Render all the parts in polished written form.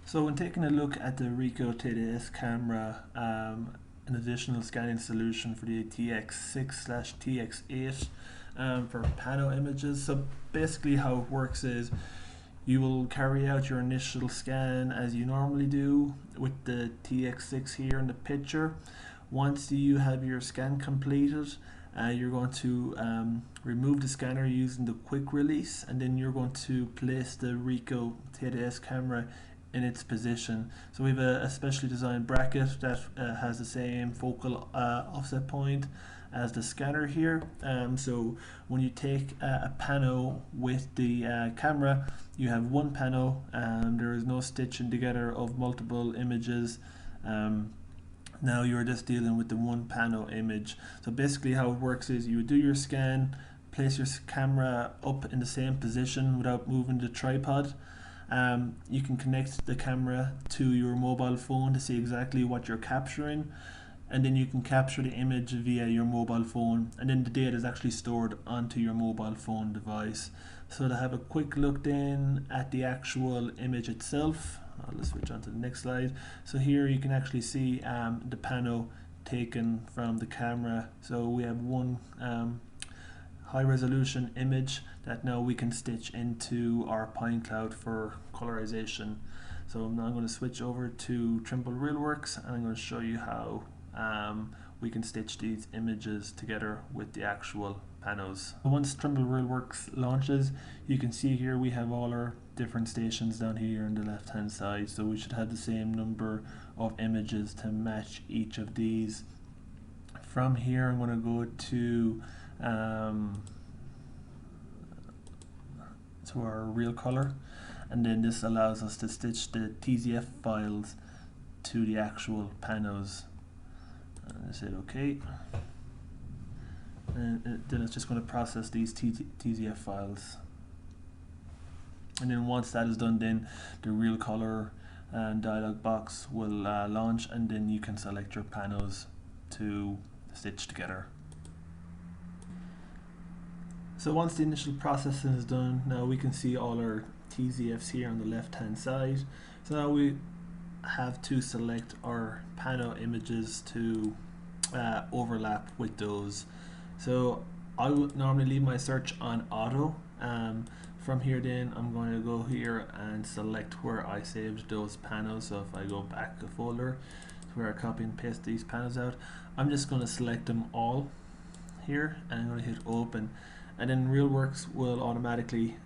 So when taking a look at the Ricoh Theta S camera, an additional scanning solution for the TX6/TX8 for pano images. So basically how it works is you will carry out your initial scan as you normally do with the TX6 here in the picture. Once you have your scan completed, you're going to remove the scanner using the quick release, and then you're going to place the Ricoh Theta S camera in its position. So we have a specially designed bracket that has the same focal offset point as the scanner here. So when you take a pano with the camera, you have one pano, there is no stitching together of multiple images. Now you're just dealing with the one pano image. So basically how it works is you do your scan, place your camera up in the same position without moving the tripod. You can connect the camera to your mobile phone to see exactly what you're capturing, and then you can capture the image via your mobile phone, and then the data is actually stored onto your mobile phone device. So to have a quick look then at the actual image itself, let's switch on to the next slide. So here you can actually see the pano taken from the camera. So we have one high resolution image that now we can stitch into our point cloud for colorization. So now I'm going to switch over to Trimble RealWorks, and I'm going to show you how we can stitch these images together with the actual panos. Once Trimble RealWorks launches, you can see here we have all our different stations down here on the left hand side, so we should have the same number of images to match each of these. From here I'm going to go to our real color, and then this allows us to stitch the TZF files to the actual panos. And I said OK, and then it's just going to process these TZF files, and then once that is done, then the real color and dialog box will launch, and then you can select your panos to stitch together. So once the initial processing is done, now we can see all our TZFs here on the left hand side. So now we have to select our pano images to overlap with those. So I would normally leave my search on auto. From here then I'm going to go here and select where I saved those panos. So if I go back a folder where I copy and paste these panos out, I'm just going to select them all here, and I'm going to hit open, and then RealWorks will automatically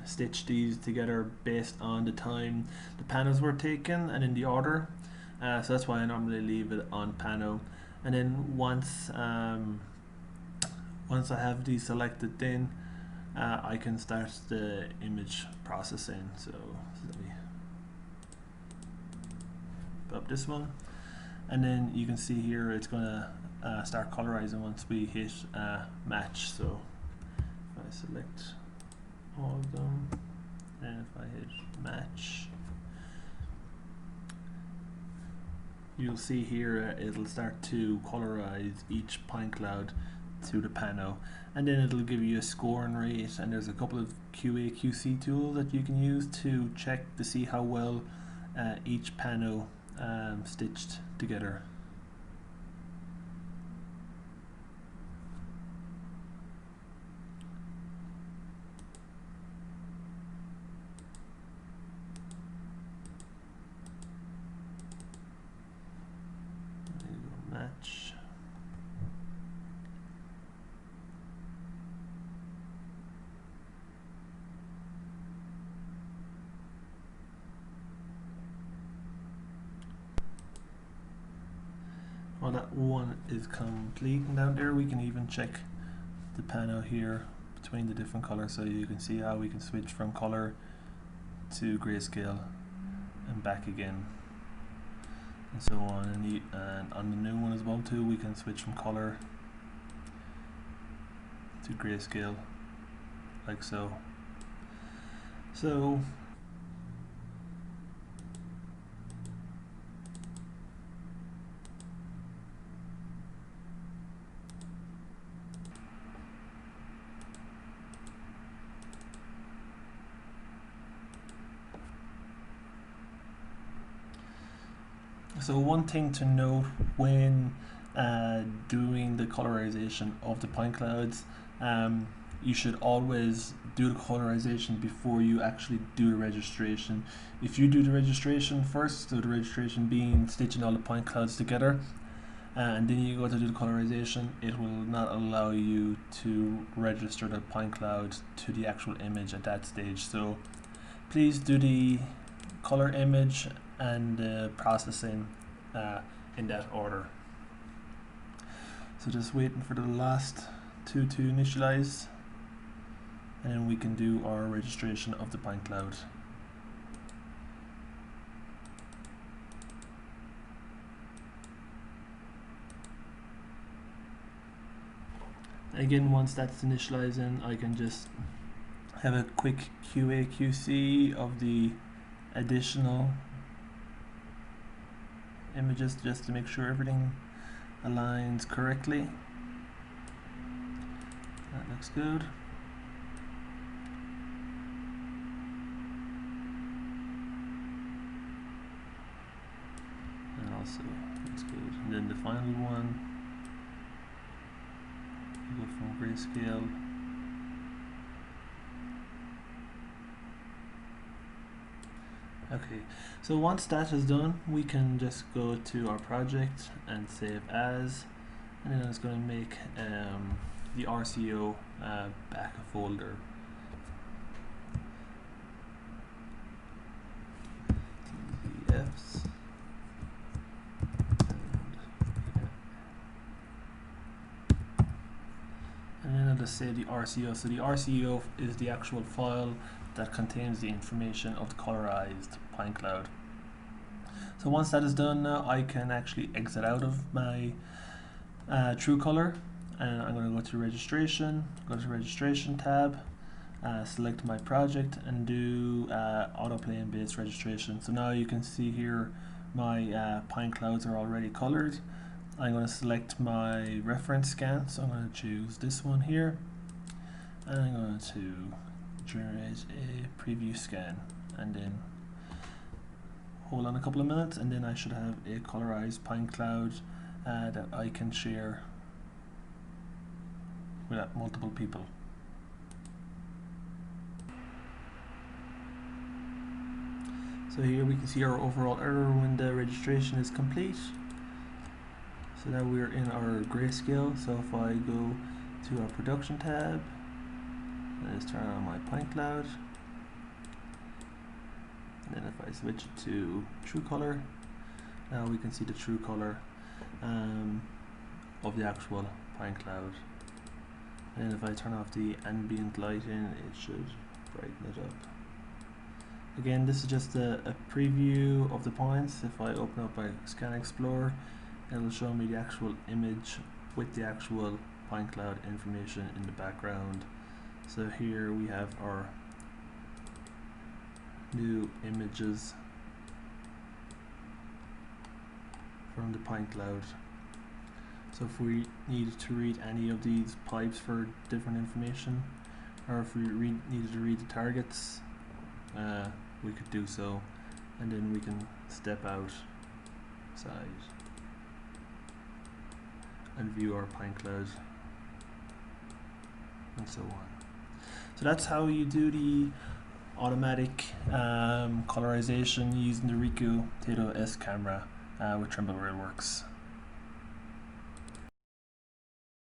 stitch these together based on the time the panos were taken and in the order. So that's why I normally leave it on pano. And then once I have these selected, then I can start the image processing. So let me put up this one, and then you can see here it's going to start colorizing once we hit match. So if I select all of them, and if I hit match, you'll see here it'll start to colorize each point cloud to the pano, and then it'll give you a scoring rate, and there's a couple of QA/QC tools that you can use to check to see how well each pano stitched together. Match. Well, that one is complete, and down there we can even check the pano here between the different colors, so you can see how we can switch from color to grayscale and back again, and so on. And on the new one as well too, we can switch from color to grayscale like so. So So one thing to note when doing the colorization of the point clouds, you should always do the colorization before you actually do the registration. If you do the registration first, so the registration being stitching all the point clouds together, and then you go to do the colorization, it will not allow you to register the point cloud to the actual image at that stage. So please do the color image and processing in that order. So just waiting for the last two to initialize, and then we can do our registration of the point cloud. Again, once that's initializing, I can just have a quick QA/QC of the additional images just to make sure everything aligns correctly. That looks good. And also looks good. And then the final one, go from grayscale. Okay, so once that is done, we can just go to our project and save as, and then it's going to make the RCO back a folder. TFs. And then I'll just save the RCO. So the RCO is the actual file that contains the information of the colorized point cloud. So once that is done now, I can actually exit out of my true color, and I'm going to go to registration, go to registration tab, select my project and do autoplane based registration. So now you can see here my point clouds are already colored. I'm going to select my reference scan, so I'm going to choose this one here, and I'm going to generate a preview scan, and then hold on a couple of minutes, and then I should have a colorized point cloud that I can share with multiple people. So here we can see our overall error when the registration is complete. So now we're in our grayscale. So if I go to our production tab, let's turn on my point cloud, and then if I switch it to true color, now we can see the true color of the actual point cloud. And if I turn off the ambient lighting, it should brighten it up. Again, this is just a preview of the points. If I open up my Scan Explorer, it'll show me the actual image with the actual point cloud information in the background. So here we have our new images from the point cloud. So if we needed to read any of these pipes for different information, or if we needed to read the targets, we could do so, and then we can step outside and view our point cloud and so on. So that's how you do the automatic colorization using the Ricoh Theta S camera with Trimble Railworks.